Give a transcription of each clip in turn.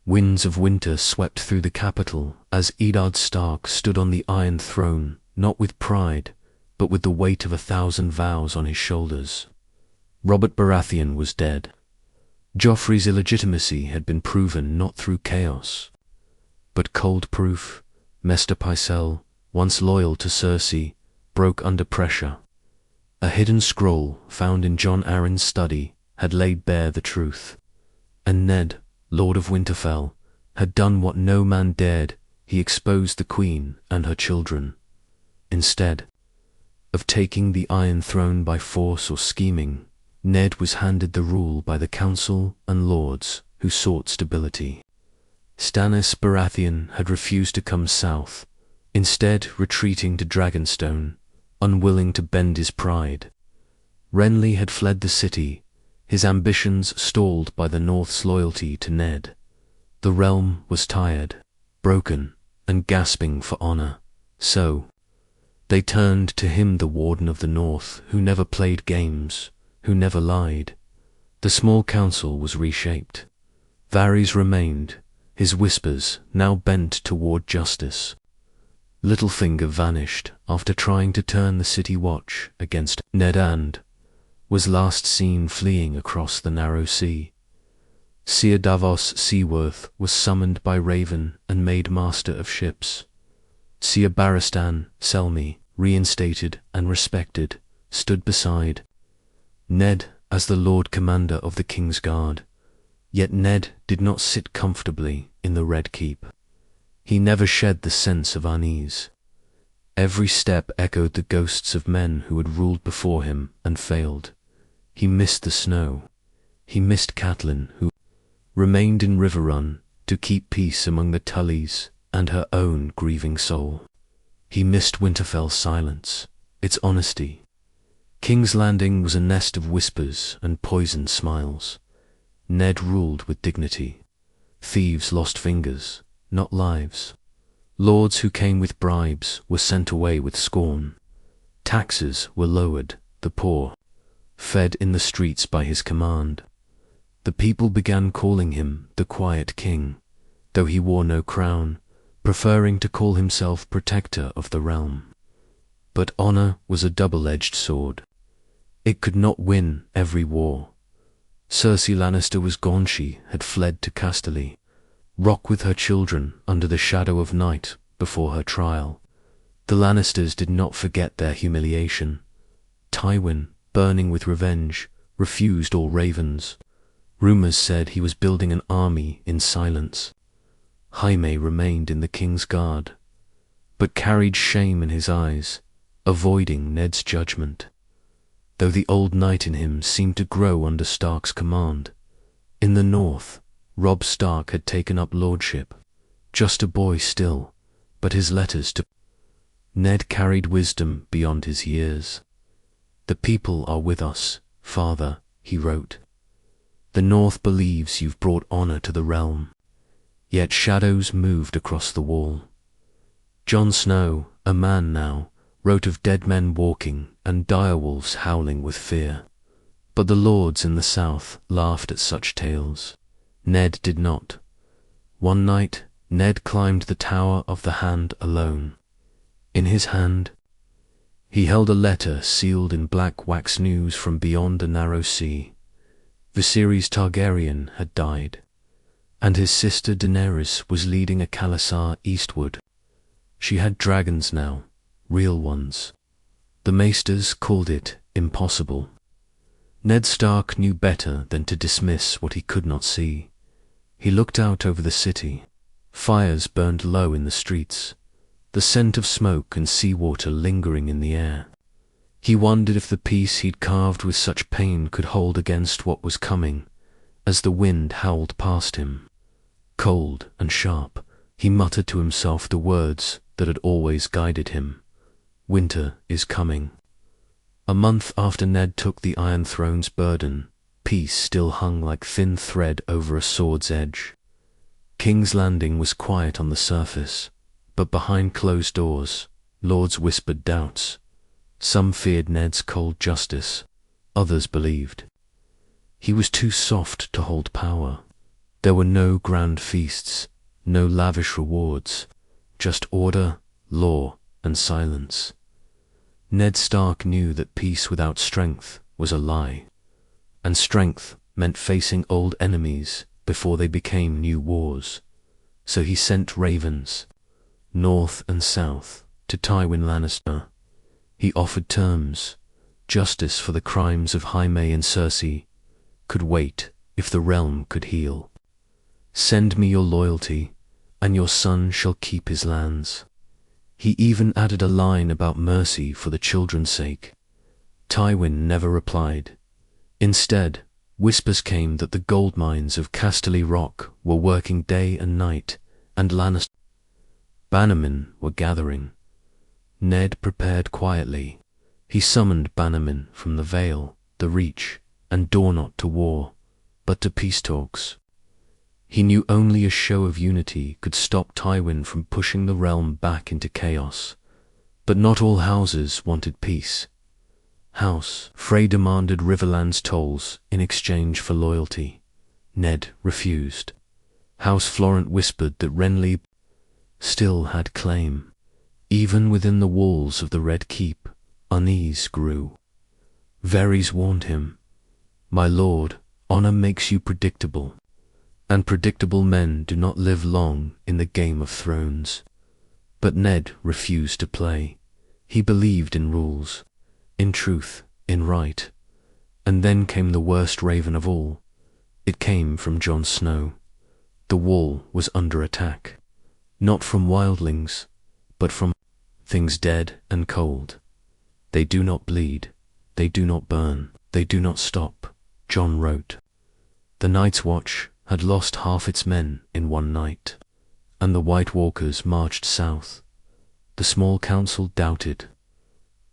Winds of winter swept through the capital as Ned Stark stood on the Iron Throne, not with pride, but with the weight of 1,000 vows on his shoulders. Robert Baratheon was dead. Joffrey's illegitimacy had been proven not through chaos, but cold proof. Maester Pycelle, once loyal to Cersei, broke under pressure. A hidden scroll found in Jon Arryn's study had laid bare the truth. And Ned, Lord of Winterfell, had done what no man dared. He exposed the Queen and her children. Instead of taking the Iron Throne by force or scheming, Ned was handed the rule by the council and lords who sought stability. Stannis Baratheon had refused to come south, instead retreating to Dragonstone, unwilling to bend his pride. Renly had fled the city, his ambitions stalled by the North's loyalty to Ned. The realm was tired, broken, and gasping for honor. So they turned to him, the Warden of the North, who never played games, who never lied. The small council was reshaped. Varys remained, his whispers now bent toward justice. Littlefinger vanished after trying to turn the city watch against Ned and was last seen fleeing across the narrow sea. Seer Davos Seaworth was summoned by Raven and made master of ships. Seer Barristan Selmy, reinstated and respected, stood beside Ned as the Lord Commander of the King's Guard. Yet Ned did not sit comfortably in the Red Keep. He never shed the sense of unease. Every step echoed the ghosts of men who had ruled before him and failed. He missed the snow. He missed Catelyn, who remained in Riverrun to keep peace among the Tullys and her own grieving soul. He missed Winterfell's silence, its honesty. King's Landing was a nest of whispers and poisoned smiles. Ned ruled with dignity. Thieves lost fingers, not lives. Lords who came with bribes were sent away with scorn. Taxes were lowered, the poor fed in the streets by his command. The people began calling him the Quiet King, though he wore no crown, preferring to call himself protector of the realm. But honor was a double-edged sword. It could not win every war. Cersei Lannister was gone. She had fled to Casterly, rock with her children under the shadow of night before her trial. The Lannisters did not forget their humiliation. Tywin, burning with revenge, refused all ravens. Rumors said he was building an army in silence. Jaime remained in the King's Guard, but carried shame in his eyes, avoiding Ned's judgment. Though the old knight in him seemed to grow under Stark's command. In the north, Robb Stark had taken up lordship, just a boy still, but his letters to Ned carried wisdom beyond his years. "The people are with us, Father," he wrote. "The North believes you've brought honor to the realm." Yet shadows moved across the wall. Jon Snow, a man now, wrote of dead men walking and direwolves howling with fear. But the lords in the south laughed at such tales. Ned did not. One night, Ned climbed the Tower of the Hand alone. In his hand, he held a letter sealed in black wax news from beyond a narrow sea. Viserys Targaryen had died, and his sister Daenerys was leading a Khalasar eastward. She had dragons now, real ones. The Maesters called it impossible. Ned Stark knew better than to dismiss what he could not see. He looked out over the city. Fires burned low in the streets, the scent of smoke and seawater lingering in the air. He wondered if the peace he'd carved with such pain could hold against what was coming, as the wind howled past him. Cold and sharp, he muttered to himself the words that had always guided him. Winter is coming. A month after Ned took the Iron Throne's burden, peace still hung like thin thread over a sword's edge. King's Landing was quiet on the surface, but behind closed doors, lords whispered doubts. Some feared Ned's cold justice, others believed he was too soft to hold power. There were no grand feasts, no lavish rewards, just order, law, and silence. Ned Stark knew that peace without strength was a lie, and strength meant facing old enemies before they became new wars. So he sent ravens, north and south, to Tywin Lannister. He offered terms. Justice for the crimes of Jaime and Cersei could wait if the realm could heal. Send me your loyalty, and your son shall keep his lands. He even added a line about mercy for the children's sake. Tywin never replied. Instead, whispers came that the gold mines of Casterly Rock were working day and night, and Lannister bannermen were gathering. Ned prepared quietly. He summoned bannermen from the Vale, the Reach, and Dornot to war, but to peace talks. He knew only a show of unity could stop Tywin from pushing the realm back into chaos. But not all houses wanted peace. House Frey demanded Riverland's tolls in exchange for loyalty. Ned refused. House Florent whispered that Renly still had claim. Even within the walls of the Red Keep, unease grew. Varys warned him, "My lord, honor makes you predictable, and predictable men do not live long in the Game of Thrones." But Ned refused to play. He believed in rules, in truth, in right. And then came the worst raven of all. It came from Jon Snow. The wall was under attack, not from wildlings, but from things dead and cold. They do not bleed, they do not burn, they do not stop, Jon wrote. The Night's Watch had lost half its men in one night, and the White Walkers marched south. The small council doubted.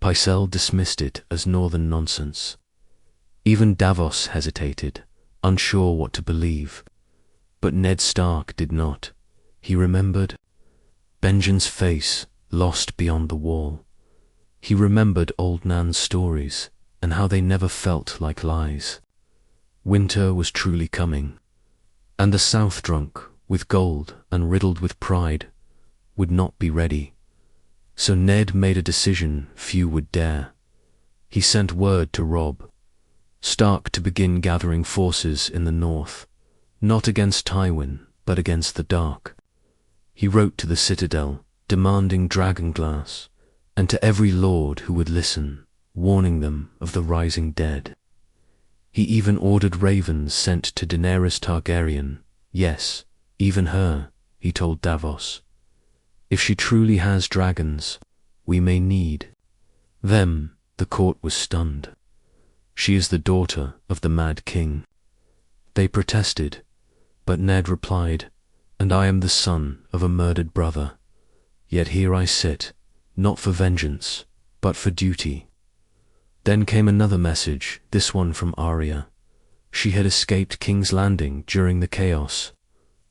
Pycelle dismissed it as northern nonsense. Even Davos hesitated, unsure what to believe. But Ned Stark did not. He remembered Benjen's face, lost beyond the wall. He remembered old Nan's stories, and how they never felt like lies. Winter was truly coming, and the South, drunk with gold and riddled with pride, would not be ready. So Ned made a decision few would dare. He sent word to Robb Stark to begin gathering forces in the north, not against Tywin, but against the Dark. He wrote to the Citadel, demanding dragonglass, and to every lord who would listen, warning them of the rising dead. He even ordered ravens sent to Daenerys Targaryen. Yes, even her, he told Davos. If she truly has dragons, we may need them. The court was stunned. She is the daughter of the Mad King. They protested, but Ned replied, "And I am the son of a murdered brother. Yet here I sit, not for vengeance, but for duty." Then came another message, this one from Arya. She had escaped King's Landing during the chaos,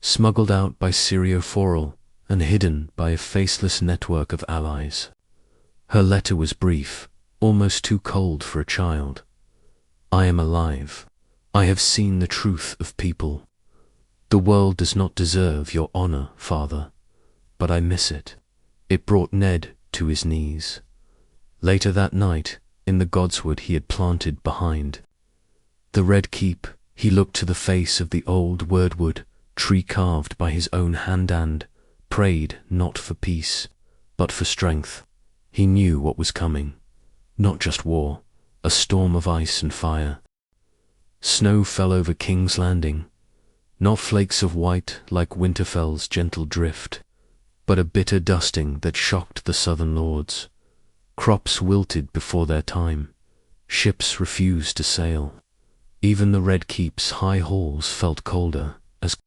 smuggled out by Syrio Forel and hidden by a faceless network of allies. Her letter was brief, almost too cold for a child. "I am alive. I have seen the truth of people. The world does not deserve your honor, father, but I miss it." It brought Ned to his knees. Later that night, in the godswood he had planted behind the Red Keep, he looked to the face of the old wordwood tree carved by his own hand and prayed not for peace, but for strength. He knew what was coming. Not just war, a storm of ice and fire. Snow fell over King's Landing, not flakes of white like Winterfell's gentle drift, but a bitter dusting that shocked the southern lords. Crops wilted before their time. Ships refused to sail. Even the Red Keep's high halls felt colder, as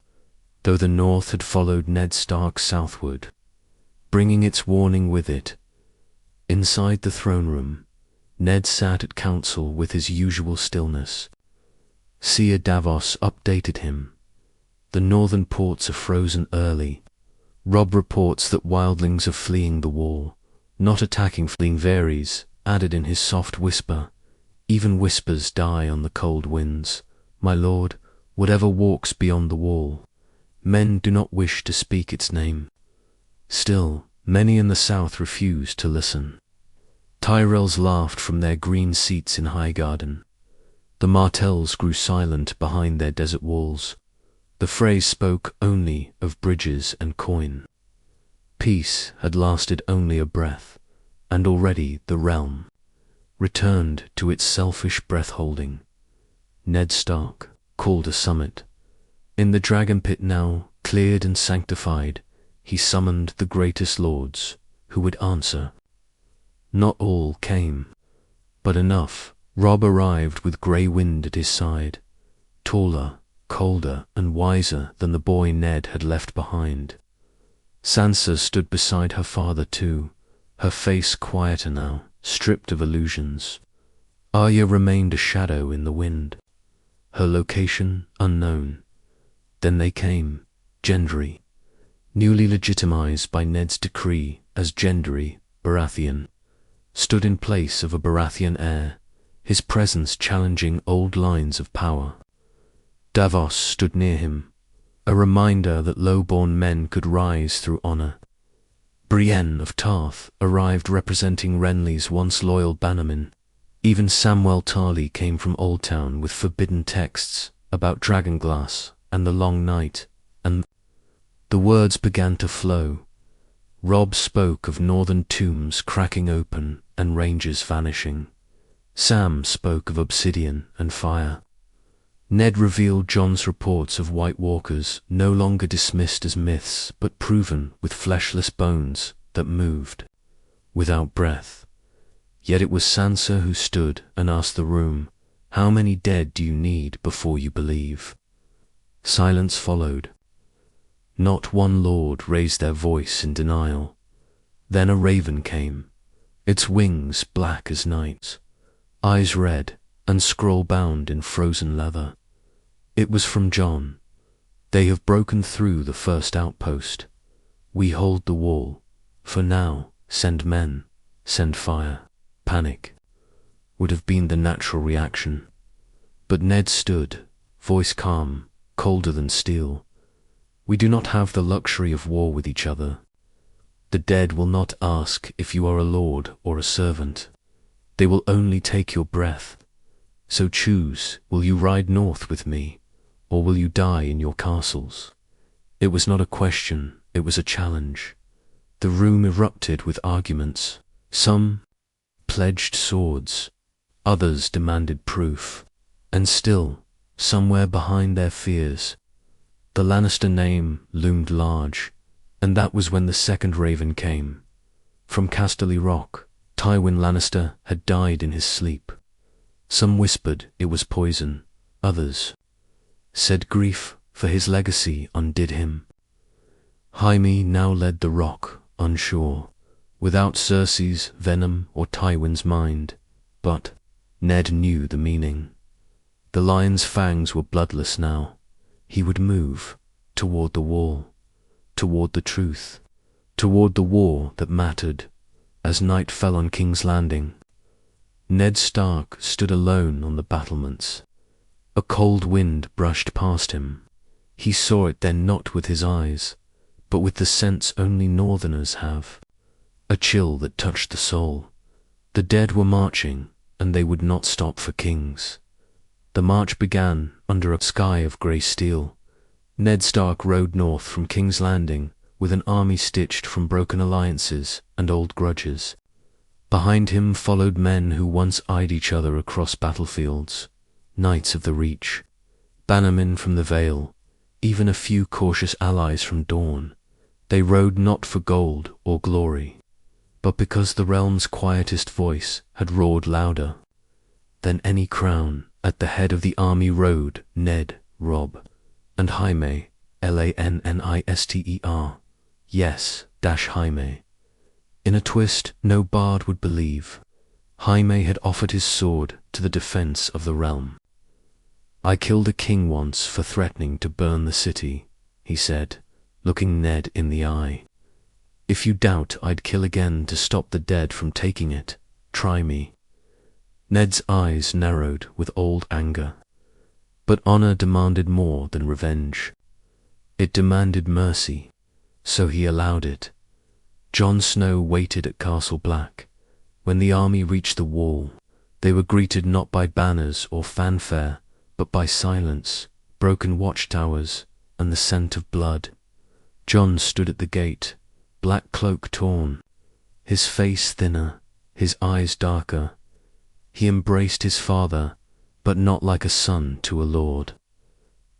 though the north had followed Ned Stark southward, bringing its warning with it. Inside the throne room, Ned sat at council with his usual stillness. Seer Davos updated him. The northern ports are frozen early. Robb reports that wildlings are fleeing the wall, not attacking. Fleeing Varys added in his soft whisper, "Even whispers die on the cold winds. My lord, Whatever walks beyond the wall, men do not wish to speak its name. Still, many in the south refused to listen. Tyrells laughed from their green seats in Highgarden. The Martells grew silent behind their desert walls. The Freys spoke only of bridges and coin. Peace had lasted only a breath, and already the realm returned to its selfish breath-holding. Ned Stark called a summit. In the dragon pit now, cleared and sanctified, he summoned the greatest lords who would answer. Not all came, but enough. Robb arrived with grey wind at his side, taller, colder, and wiser than the boy Ned had left behind. Sansa stood beside her father too, her face quieter now, stripped of illusions. Arya remained a shadow in the wind, her location unknown. Then they came, Gendry, newly legitimized by Ned's decree as Gendry Baratheon, stood in place of a Baratheon heir, his presence challenging old lines of power. Davos stood near him, a reminder that low-born men could rise through honor. Brienne of Tarth arrived representing Renly's once loyal bannermen. Even Samwell Tarly came from Old Town with forbidden texts about dragonglass and the long night, and the words began to flow. Robb spoke of northern tombs cracking open and ranges vanishing. Sam spoke of obsidian and fire. Ned revealed Jon's reports of White Walkers, no longer dismissed as myths, but proven with fleshless bones that moved, without breath. Yet it was Sansa who stood and asked the room, "How many dead do you need before you believe?" Silence followed. Not one lord raised their voice in denial. Then a raven came, its wings black as night, eyes red, and scroll bound in frozen leather. It was from Jon. "They have broken through the first outpost. We hold the wall. For now, send men, send fire." Panic would have been the natural reaction. But Ned stood, voice calm, colder than steel. "We do not have the luxury of war with each other. The dead will not ask if you are a lord or a servant. They will only take your breath. So choose, will you ride north with me, or will you die in your castles?" It was not a question, it was a challenge. The room erupted with arguments. Some pledged swords, others demanded proof. And still, somewhere behind their fears, the Lannister name loomed large, and that was when the second raven came. From Casterly Rock, Tywin Lannister had died in his sleep. Some whispered it was poison, others said grief for his legacy undid him. Jaime now led the rock, unsure, without Cersei's venom or Tywin's mind, but Ned knew the meaning. The lion's fangs were bloodless now. He would move toward the wall, toward the truth, toward the war that mattered. As night fell on King's Landing, Ned Stark stood alone on the battlements. A cold wind brushed past him. He saw it then not with his eyes, but with the sense only northerners have. A chill that touched the soul. The dead were marching, and they would not stop for kings. The march began under a sky of grey steel. Ned Stark rode north from King's Landing with an army stitched from broken alliances and old grudges. Behind him followed men who once eyed each other across battlefields, knights of the Reach, bannermen from the Vale, even a few cautious allies from Dawn. They rode not for gold or glory, but because the realm's quietest voice had roared louder than any crown. At the head of the army rode Ned, Robb, and Jaime, Lannister. Yes, Jaime. In a twist no bard would believe, Jaime had offered his sword to the defense of the realm. "I killed a king once for threatening to burn the city," he said, looking Ned in the eye. "If you doubt I'd kill again to stop the dead from taking it, try me." Ned's eyes narrowed with old anger. But honor demanded more than revenge. It demanded mercy, so he allowed it. Jon Snow waited at Castle Black. When the army reached the wall, they were greeted not by banners or fanfare, but by silence, broken watchtowers, and the scent of blood. Jon stood at the gate, black cloak torn, his face thinner, his eyes darker. He embraced his father, but not like a son to a lord.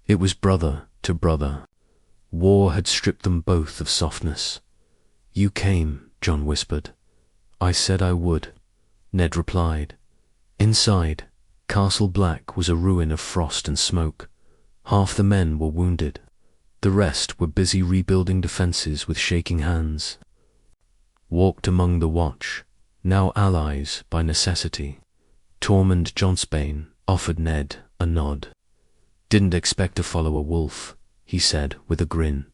It was brother to brother. War had stripped them both of softness. "You came," Jon whispered. "I said I would," Ned replied. Inside, Castle Black was a ruin of frost and smoke. Half the men were wounded. The rest were busy rebuilding defenses with shaking hands. Walked among the watch, now allies by necessity. Tormund Johnsbane offered Ned a nod. "Didn't expect to follow a wolf," he said with a grin.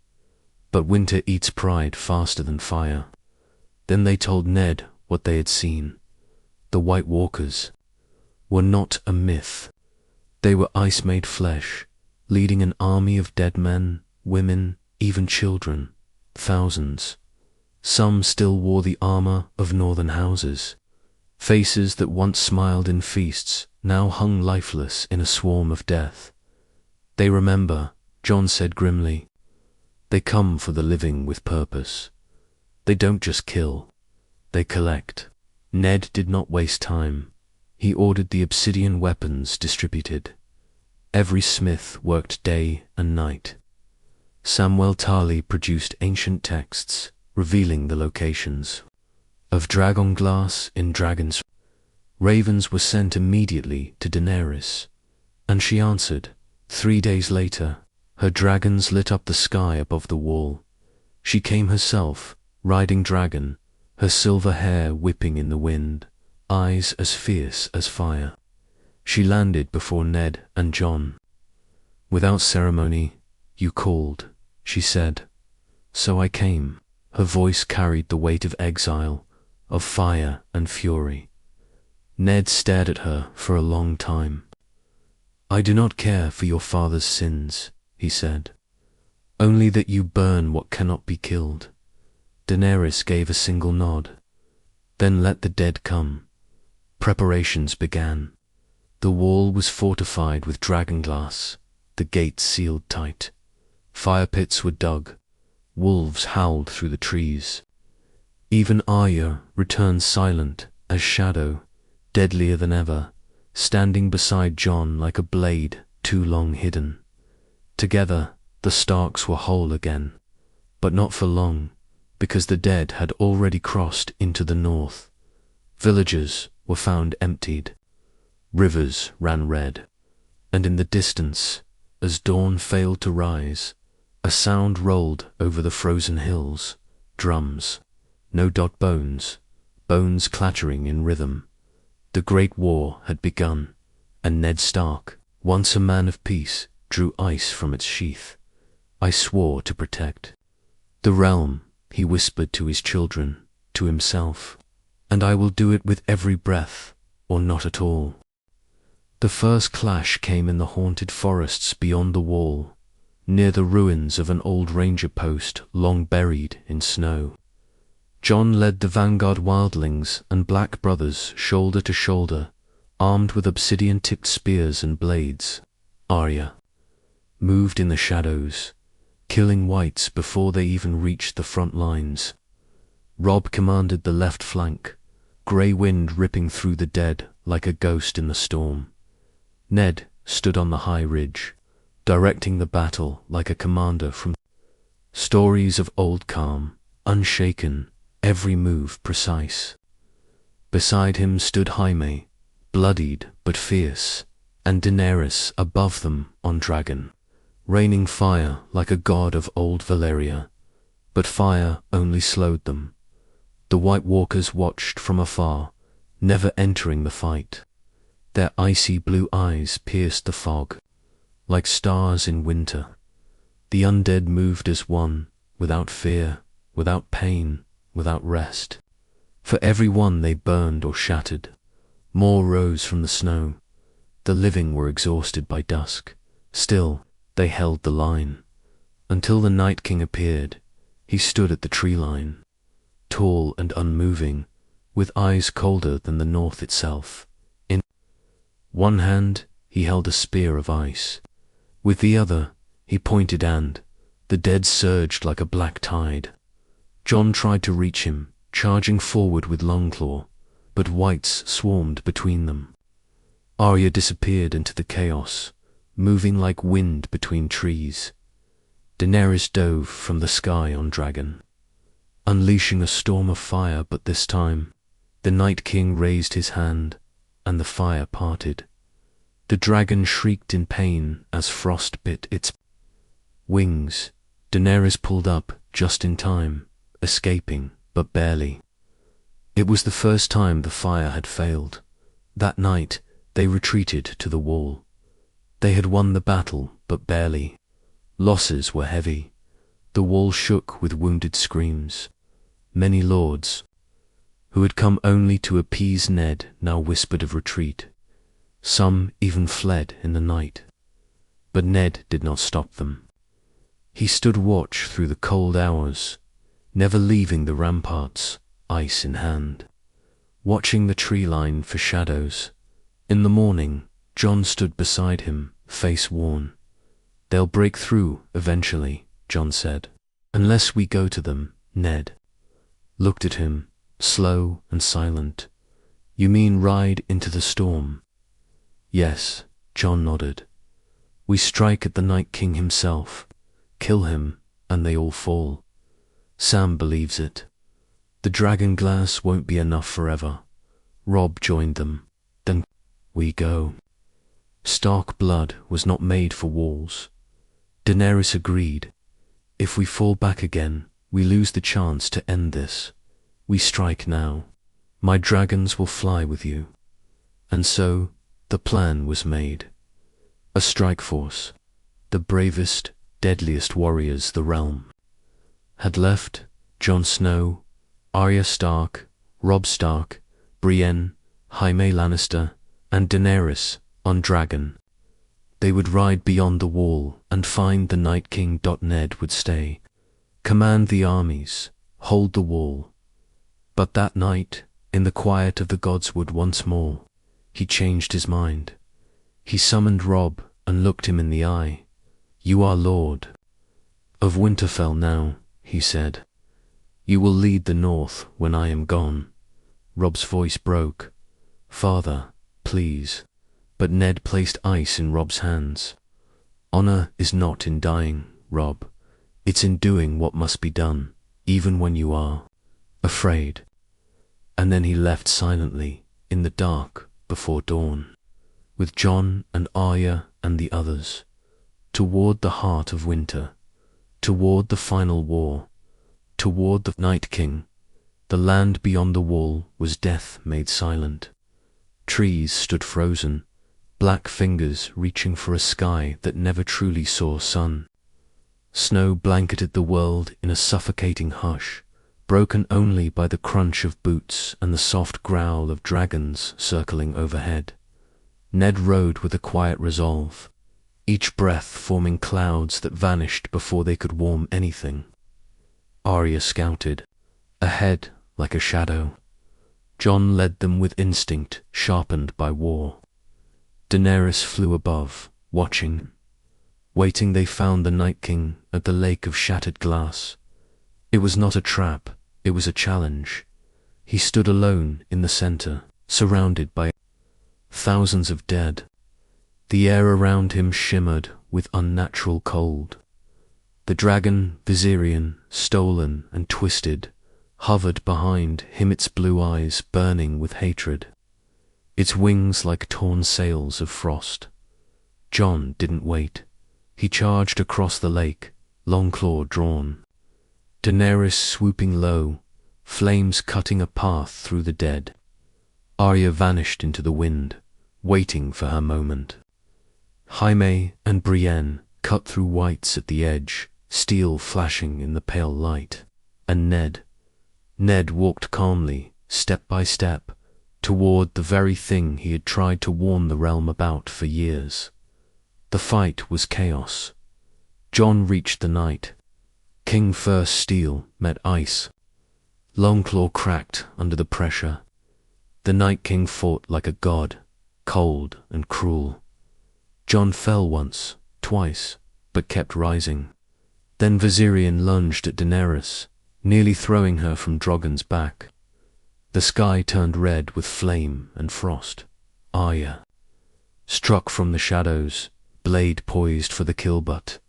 "But winter eats pride faster than fire." Then they told Ned what they had seen. The White Walkers were not a myth. They were ice-made flesh, leading an army of dead men, women, even children, thousands. Some still wore the armor of northern houses. Faces that once smiled in feasts now hung lifeless in a swarm of death. "They remember," Jon said grimly. "They come for the living with purpose. They don't just kill, they collect." Ned did not waste time. He ordered the obsidian weapons distributed. Every smith worked day and night. Samwell Tarly produced ancient texts, revealing the locations of dragon glass in Dragon's. Ravens were sent immediately to Daenerys, and she answered. 3 days later, her dragons lit up the sky above the wall. She came herself, riding dragon, her silver hair whipping in the wind, eyes as fierce as fire. She landed before Ned and Jon. "Without ceremony, you called," she said. "So I came." Her voice carried the weight of exile, of fire and fury. Ned stared at her for a long time. "I do not care for your father's sins," he said. "Only that you burn what cannot be killed." Daenerys gave a single nod. "Then let the dead come." Preparations began. The wall was fortified with dragonglass, the gates sealed tight. Fire pits were dug. Wolves howled through the trees. Even Arya returned silent as shadow, deadlier than ever, standing beside Jon like a blade too long hidden. Together, the Starks were whole again, but not for long, because the dead had already crossed into the north. Villages were found emptied. Rivers ran red, and in the distance, as dawn failed to rise, a sound rolled over the frozen hills. Drums, no dot bones, bones clattering in rhythm. The Great War had begun, and Ned Stark, once a man of peace, drew ice from its sheath. "I swore to protect the realm," he whispered to his children, to himself, "and I will do it with every breath, or not at all." The first clash came in the haunted forests beyond the wall, near the ruins of an old ranger post long buried in snow. Jon led the vanguard wildlings and black brothers shoulder to shoulder, armed with obsidian-tipped spears and blades. Arya moved in the shadows, killing whites before they even reached the front lines. Robb commanded the left flank, grey wind ripping through the dead like a ghost in the storm. Ned stood on the high ridge, directing the battle like a commander from stories of old calm, unshaken, every move precise. Beside him stood Jaime, bloodied but fierce, and Daenerys above them on dragon, raining fire like a god of old Valyria. But fire only slowed them. The White Walkers watched from afar, never entering the fight. Their icy blue eyes pierced the fog, like stars in winter. The undead moved as one, without fear, without pain, without rest. For every one they burned or shattered, more rose from the snow. The living were exhausted by dusk. Still, they held the line. Until the Night King appeared, he stood at the tree line, tall and unmoving, with eyes colder than the north itself. In one hand, he held a spear of ice. With the other, he pointed and the dead surged like a black tide. Jon tried to reach him, charging forward with Longclaw, but whites swarmed between them. Arya disappeared into the chaos, moving like wind between trees. Daenerys dove from the sky on Dragon, unleashing a storm of fire, but this time, the Night King raised his hand, and the fire parted. The dragon shrieked in pain as frost bit its wings. Daenerys pulled up just in time, escaping, but barely. It was the first time the fire had failed. That night, they retreated to the wall. They had won the battle, but barely. Losses were heavy. The wall shook with wounded screams. Many lords, who had come only to appease Ned, now whispered of retreat. Some even fled in the night. But Ned did not stop them. He stood watch through the cold hours, never leaving the ramparts, ice in hand, watching the tree line for shadows. In the morning, Jon stood beside him, face worn. "They'll break through eventually," Jon said. "Unless we go to them." Ned looked at him, slow and silent. "You mean ride into the storm?" "Yes," Jon nodded. "We strike at the Night King himself, kill him, and they all fall. Sam believes it. The dragon glass won't be enough forever." Robb joined them. "Then we go." Stark blood was not made for walls. Daenerys agreed. "If we fall back again, we lose the chance to end this. We strike now. My dragons will fly with you." And so, the plan was made. A strike force, the bravest, deadliest warriors the realm had left. Jon Snow, Arya Stark, Robb Stark, Brienne, Jaime Lannister, and Daenerys on Dragon. They would ride beyond the wall and find the Night King. Ned would stay, command the armies, hold the wall. But that night, in the quiet of the Godswood once more, he changed his mind. He summoned Robb and looked him in the eye. "You are Lord of Winterfell now," he said. "You will lead the North when I am gone." Robb's voice broke. "Father, please." But Ned placed ice in Robb's hands. "Honor is not in dying, Robb. It's in doing what must be done, even when you are afraid." And then he left silently, in the dark before dawn, with Jon and Arya and the others, toward the heart of winter, toward the final war, toward the Night King. The land beyond the wall was death made silent. Trees stood frozen, black fingers reaching for a sky that never truly saw sun. Snow blanketed the world in a suffocating hush, broken only by the crunch of boots and the soft growl of dragons circling overhead. Ned rode with a quiet resolve, each breath forming clouds that vanished before they could warm anything. Arya scouted, ahead like a shadow. Jon led them with instinct sharpened by war. Daenerys flew above, watching. Waiting, they found the Night King at the lake of shattered glass. It was not a trap, it was a challenge. He stood alone in the center, surrounded by thousands of dead. The air around him shimmered with unnatural cold. The dragon, Viserion, stolen and twisted, hovered behind him, its blue eyes burning with hatred, its wings like torn sails of frost. Jon didn't wait. He charged across the lake, Longclaw drawn. Daenerys swooping low, flames cutting a path through the dead. Arya vanished into the wind, waiting for her moment. Jaime and Brienne cut through whites at the edge, steel flashing in the pale light. And Ned walked calmly, step by step, toward the very thing he had tried to warn the realm about for years. The fight was chaos. Jon reached the night. King first steel met ice. Longclaw cracked under the pressure. The Night King fought like a god, cold and cruel. Jon fell once, twice, but kept rising. Then Viserion lunged at Daenerys, nearly throwing her from Drogon's back. The sky turned red with flame and frost. Arya struck from the shadows, blade poised for the kill, but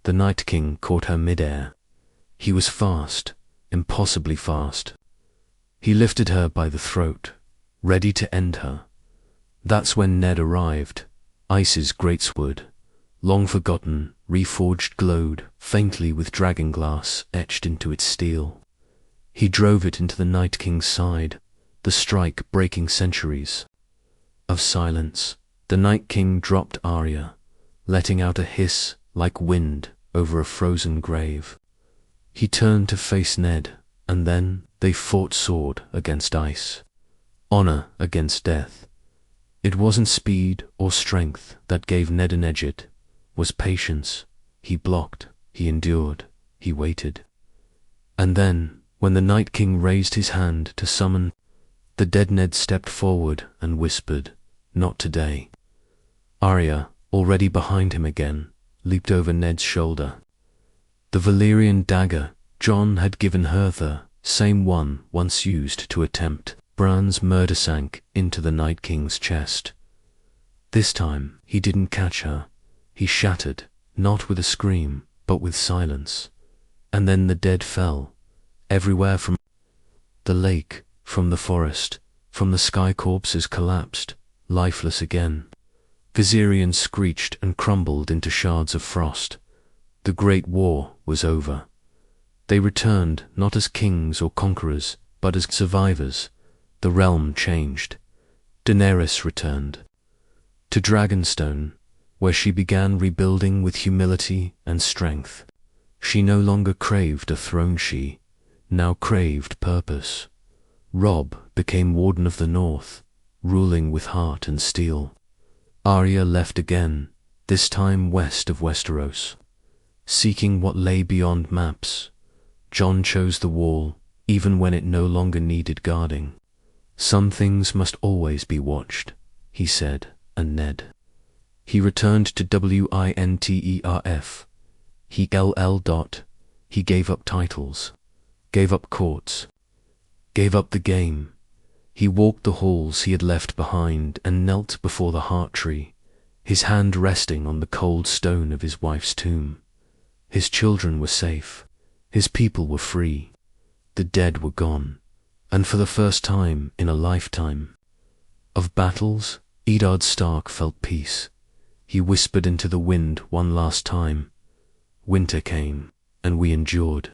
the Night King caught her midair. He was fast, impossibly fast. He lifted her by the throat, ready to end her. That's when Ned arrived. Ice's greatsword, long forgotten, reforged, glowed faintly with dragonglass etched into its steel. He drove it into the Night King's side, the strike breaking centuries of silence. The Night King dropped Arya, letting out a hiss like wind over a frozen grave. He turned to face Ned, and then they fought sword against ice, honor against death. It wasn't speed or strength that gave Ned an edge, it was patience. He blocked, he endured, he waited. And then, when the Night King raised his hand to summon, the dead Ned stepped forward and whispered, "Not today." Arya, already behind him again, leaped over Ned's shoulder. The Valyrian dagger Jon had given her, the same one once used to attempt Bran's murder, sank into the Night King's chest. This time he didn't catch her. He shattered, not with a scream, but with silence. And then the dead fell, everywhere, from the lake, from the forest, from the sky. Corpses collapsed, lifeless again. Viserion screeched and crumbled into shards of frost. The Great War was over. They returned not as kings or conquerors, but as survivors. The realm changed. Daenerys returned to Dragonstone, where she began rebuilding with humility and strength. She no longer craved a throne, she now craved purpose. Robb became Warden of the North, ruling with heart and steel. Arya left again, this time west of Westeros, seeking what lay beyond maps. Jon chose the wall, even when it no longer needed guarding. Some things must always be watched, he said, and Ned. He returned to Winterf. He gave up titles, gave up courts, gave up the game. He walked the halls he had left behind and knelt before the heart tree, his hand resting on the cold stone of his wife's tomb. His children were safe, his people were free, the dead were gone, and for the first time in a lifetime of battles, Ned Stark felt peace. He whispered into the wind one last time. Winter came, and we endured.